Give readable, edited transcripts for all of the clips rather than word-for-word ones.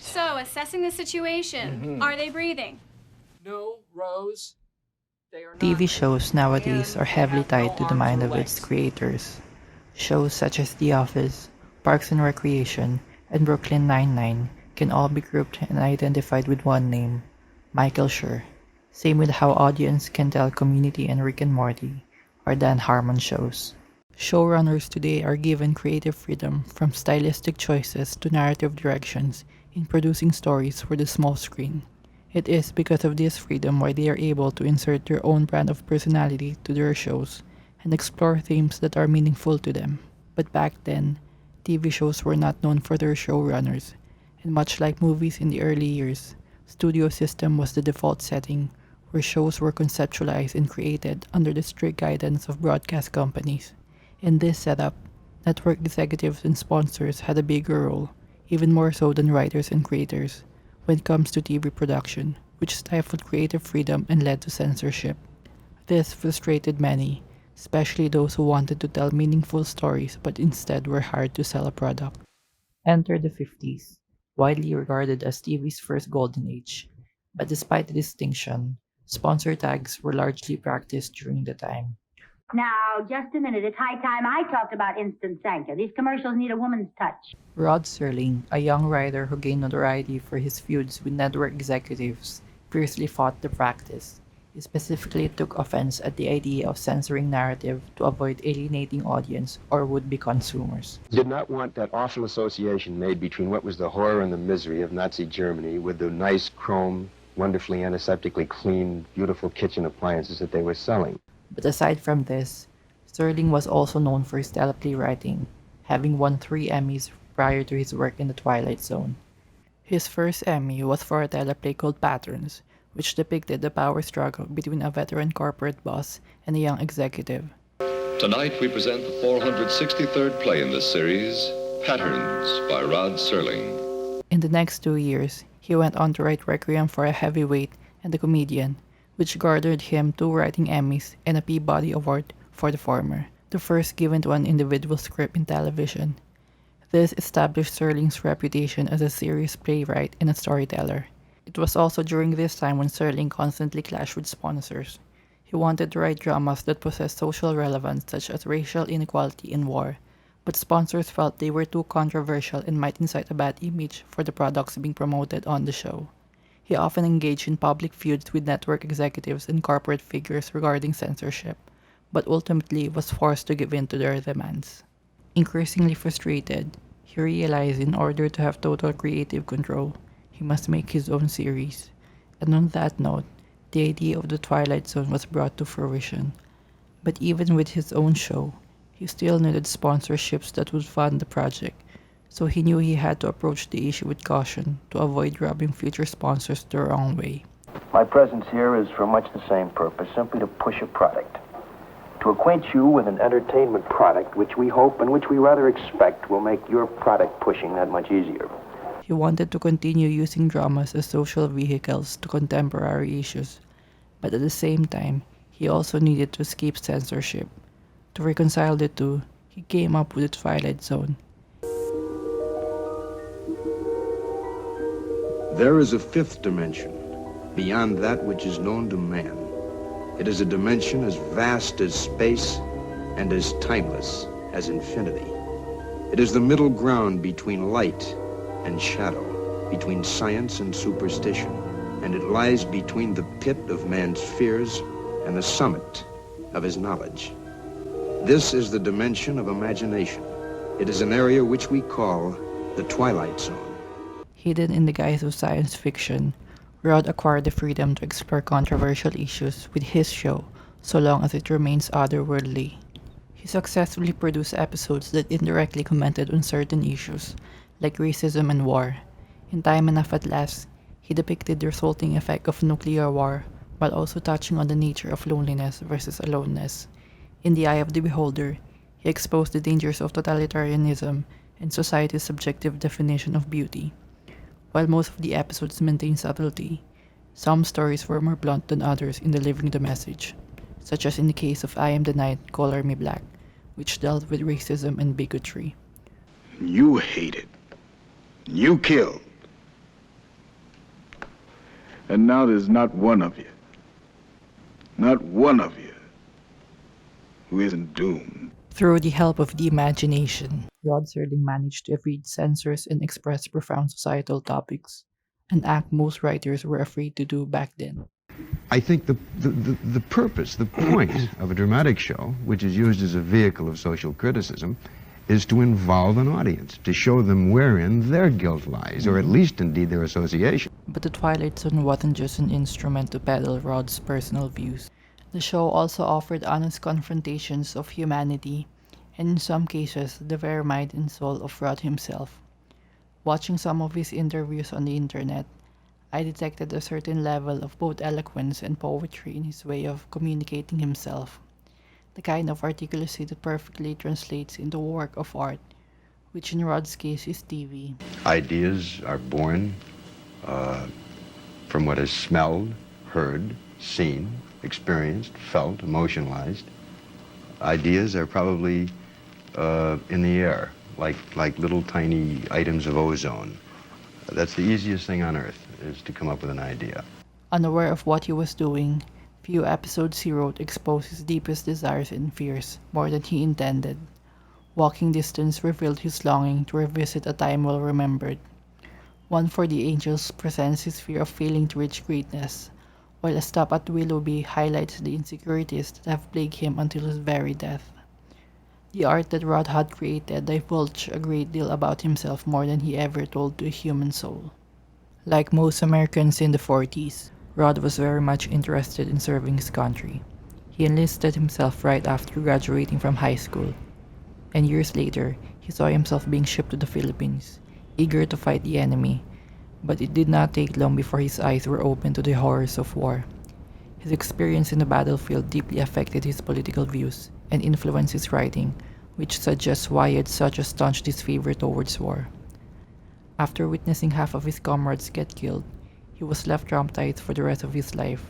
So, assessing the situation, are they breathing? No, Rose, they are not TV breathing. shows nowadays And are they heavily have no tied to the arms or mind of its legs. creators. Shows such as The Office, Parks and Recreation, and Brooklyn Nine-Nine can all be grouped and identified with one name, Michael Schur. Same with how audience can tell Community and Rick and Morty or Dan Harmon shows. Showrunners today are given creative freedom from stylistic choices to narrative directions in producing stories for the small screen. It is because of this freedom why they are able to insert their own brand of personality to their shows and explore themes that are meaningful to them. But back then, TV shows were not known for their showrunners, and much like movies in the early years, studio system was the default setting where shows were conceptualized and created under the strict guidance of broadcast companies. In this setup, network executives and sponsors had a bigger role, even more so than writers and creators, when it comes to TV production, which stifled creative freedom and led to censorship. This frustrated many, especially those who wanted to tell meaningful stories but instead were hired to sell a product. Enter the 50s, widely regarded as TV's first golden age. But despite the distinction, sponsor tags were largely practiced during the time. Now, just a minute. It's high time I talked about instant sancture. These commercials need a woman's touch. Rod Serling, a young writer who gained notoriety for his feuds with network executives, fiercely fought the practice. He specifically took offense at the idea of censoring narrative to avoid alienating audience or would-be consumers. Did not want that awful association made between what was the horror and the misery of Nazi Germany with the nice chrome, wonderfully antiseptically clean, beautiful kitchen appliances that they were selling. But aside from this, Serling was also known for his teleplay writing, having won 3 Emmys prior to his work in The Twilight Zone. His first Emmy was for a teleplay called Patterns, which depicted the power struggle between a veteran corporate boss and a young executive. Tonight we present the 463rd play in this series, Patterns by Rod Serling. In the next 2 years, he went on to write Requiem for a Heavyweight and The Comedian, which garnered him 2 writing Emmys and a Peabody Award for the former, the first given to an individual script in television. This established Serling's reputation as a serious playwright and a storyteller. It was also during this time when Serling constantly clashed with sponsors. He wanted to write dramas that possessed social relevance such as racial inequality and war, but sponsors felt they were too controversial and might incite a bad image for the products being promoted on the show. He often engaged in public feuds with network executives and corporate figures regarding censorship, but ultimately was forced to give in to their demands. Increasingly frustrated, he realized in order to have total creative control, he must make his own series. And on that note, the idea of the Twilight Zone was brought to fruition. But even with his own show, he still needed sponsorships that would fund the project, so he knew he had to approach the issue with caution to avoid rubbing future sponsors the wrong way. My presence here is for much the same purpose, simply to push a product. To acquaint you with an entertainment product which we hope and which we rather expect will make your product pushing that much easier. He wanted to continue using dramas as social vehicles to contemporary issues, but at the same time, he also needed to escape censorship. To reconcile the two, he came up with the Twilight Zone. There is a fifth dimension, beyond that which is known to man. It is a dimension as vast as space and as timeless as infinity. It is the middle ground between light and shadow, between science and superstition, and it lies between the pit of man's fears and the summit of his knowledge. This is the dimension of imagination. It is an area which we call the Twilight Zone. Hidden in the guise of science fiction, Rod acquired the freedom to explore controversial issues with his show, so long as it remains otherworldly. He successfully produced episodes that indirectly commented on certain issues, like racism and war. In Time Enough at Last, he depicted the resulting effect of nuclear war, while also touching on the nature of loneliness versus aloneness. In The Eye of the Beholder, he exposed the dangers of totalitarianism and society's subjective definition of beauty. While most of the episodes maintain subtlety, some stories were more blunt than others in delivering the message, such as in the case of I Am the Night, Color Me Black, which dealt with racism and bigotry. You hated. You killed. And now there's not one of you who isn't doomed. Through the help of the imagination, Rod Serling managed to evade censors and express profound societal topics, an act most writers were afraid to do back then. I think the purpose, the point of a dramatic show, which is used as a vehicle of social criticism, is to involve an audience, to show them wherein their guilt lies, or at least indeed their association. But the Twilight Zone wasn't just an instrument to peddle Rod's personal views. The show also offered honest confrontations of humanity, and in some cases, the very mind and soul of Rod himself. Watching some of his interviews on the internet, I detected a certain level of both eloquence and poetry in his way of communicating himself, the kind of articulacy that perfectly translates into a work of art, which in Rod's case is TV. Ideas are born from what is smelled, heard, seen, experienced, felt, emotionalized. Ideas are probably in the air, like little tiny items of ozone. That's the easiest thing on earth, is to come up with an idea. Unaware of what he was doing, few episodes he wrote exposed his deepest desires and fears more than he intended. Walking Distance revealed his longing to revisit a time well remembered. One for the Angels presents his fear of failing to reach greatness, while A Stop at Willoughby highlights the insecurities that have plagued him until his very death. The art that Rod had created divulged a great deal about himself, more than he ever told to a human soul. Like most Americans in the 40s, Rod was very much interested in serving his country. He enlisted himself right after graduating from high school, and years later, he saw himself being shipped to the Philippines, eager to fight the enemy, but it did not take long before his eyes were opened to the horrors of war. His experience in the battlefield deeply affected his political views and influenced his writing, which suggests why he had such a staunch disfavor towards war. After witnessing half of his comrades get killed, he was left traumatized for the rest of his life,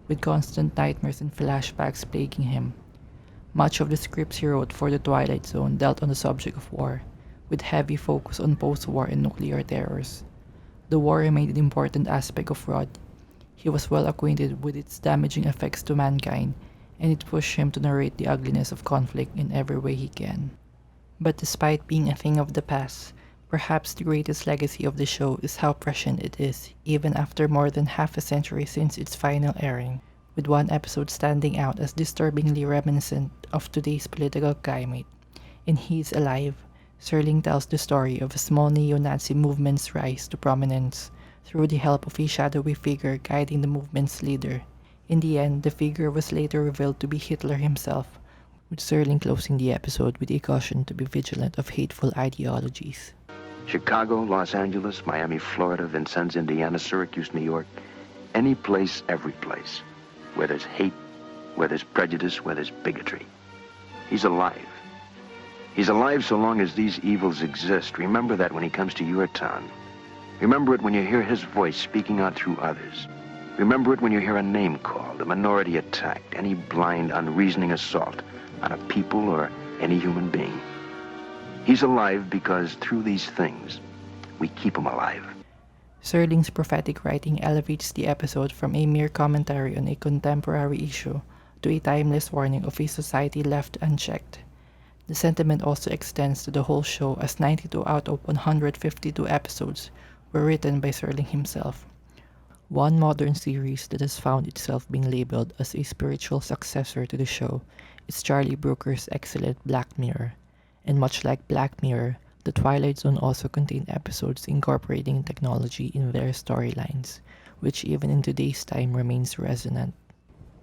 with constant nightmares and flashbacks plaguing him. Much of the scripts he wrote for the Twilight Zone dealt on the subject of war, with heavy focus on post-war and nuclear terrors. The war remained an important aspect of Rod. He was well acquainted with its damaging effects to mankind, and it pushed him to narrate the ugliness of conflict in every way he can. But despite being a thing of the past, perhaps the greatest legacy of the show is how prescient it is, even after more than half a century since its final airing, with one episode standing out as disturbingly reminiscent of today's political climate. In He's Alive, Serling tells the story of a small neo-Nazi movement's rise to prominence through the help of a shadowy figure guiding the movement's leader. In the end, the figure was later revealed to be Hitler himself, with Serling closing the episode with a caution to be vigilant of hateful ideologies. Chicago, Los Angeles, Miami, Florida, Vincennes, Indiana, Syracuse, New York, any place, every place, where there's hate, where there's prejudice, where there's bigotry. He's alive. He's alive so long as these evils exist. Remember that when he comes to your town. Remember it when you hear his voice speaking out through others. Remember it when you hear a name called, a minority attacked, any blind, unreasoning assault on a people or any human being. He's alive because through these things, we keep him alive. Serling's prophetic writing elevates the episode from a mere commentary on a contemporary issue to a timeless warning of a society left unchecked. The sentiment also extends to the whole show, as 92 out of 152 episodes were written by Serling himself. One modern series that has found itself being labeled as a spiritual successor to the show is Charlie Brooker's excellent Black Mirror, and much like Black Mirror, The Twilight Zone also contained episodes incorporating technology in their storylines, which even in today's time remains resonant.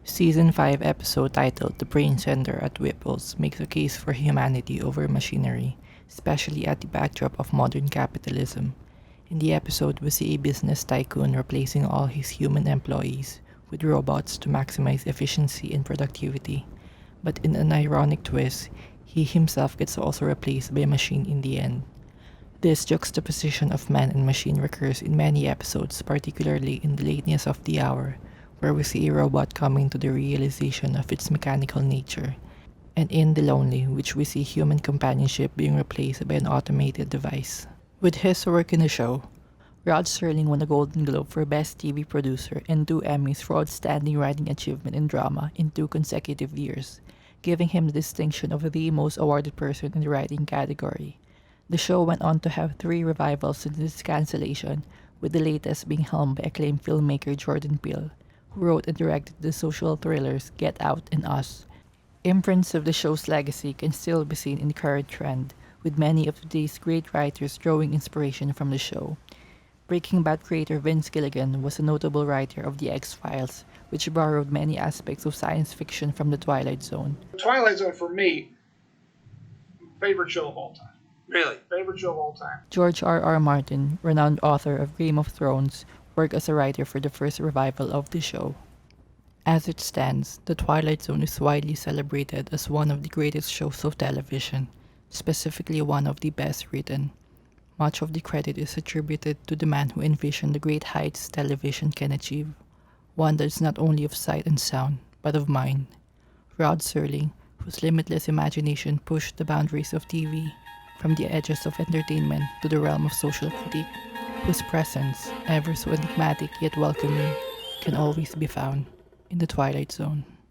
Season 5 episode titled The Brain Center at Whipple's makes a case for humanity over machinery, especially at the backdrop of modern capitalism. In the episode, we see a business tycoon replacing all his human employees with robots to maximize efficiency and productivity. But in an ironic twist, he himself gets also replaced by a machine in the end. This juxtaposition of man and machine recurs in many episodes, particularly in The Lateness of the Hour, where we see a robot coming to the realization of its mechanical nature, and in The Lonely, which we see human companionship being replaced by an automated device. With his work in the show, Rod Serling won a Golden Globe for Best TV Producer and 2 Emmys for Outstanding Writing Achievement in Drama in 2 consecutive years, giving him the distinction of the most awarded person in the writing category. The show went on to have 3 revivals since its cancellation, with the latest being helmed by acclaimed filmmaker Jordan Peele, who wrote and directed the social thrillers Get Out and Us. Imprints of the show's legacy can still be seen in the current trend, with many of today's great writers drawing inspiration from the show. Breaking Bad creator Vince Gilligan was a notable writer of The X-Files, which borrowed many aspects of science fiction from The Twilight Zone. Twilight Zone, for me, favorite show of all time. Really? Favorite show of all time. George R.R. Martin, renowned author of Game of Thrones, worked as a writer for the first revival of the show. As it stands, The Twilight Zone is widely celebrated as one of the greatest shows of television, specifically one of the best written. Much of the credit is attributed to the man who envisioned the great heights television can achieve, one that is not only of sight and sound, but of mind. Rod Serling, whose limitless imagination pushed the boundaries of TV, from the edges of entertainment to the realm of social critique, whose presence, ever so enigmatic yet welcoming, can always be found in The Twilight Zone.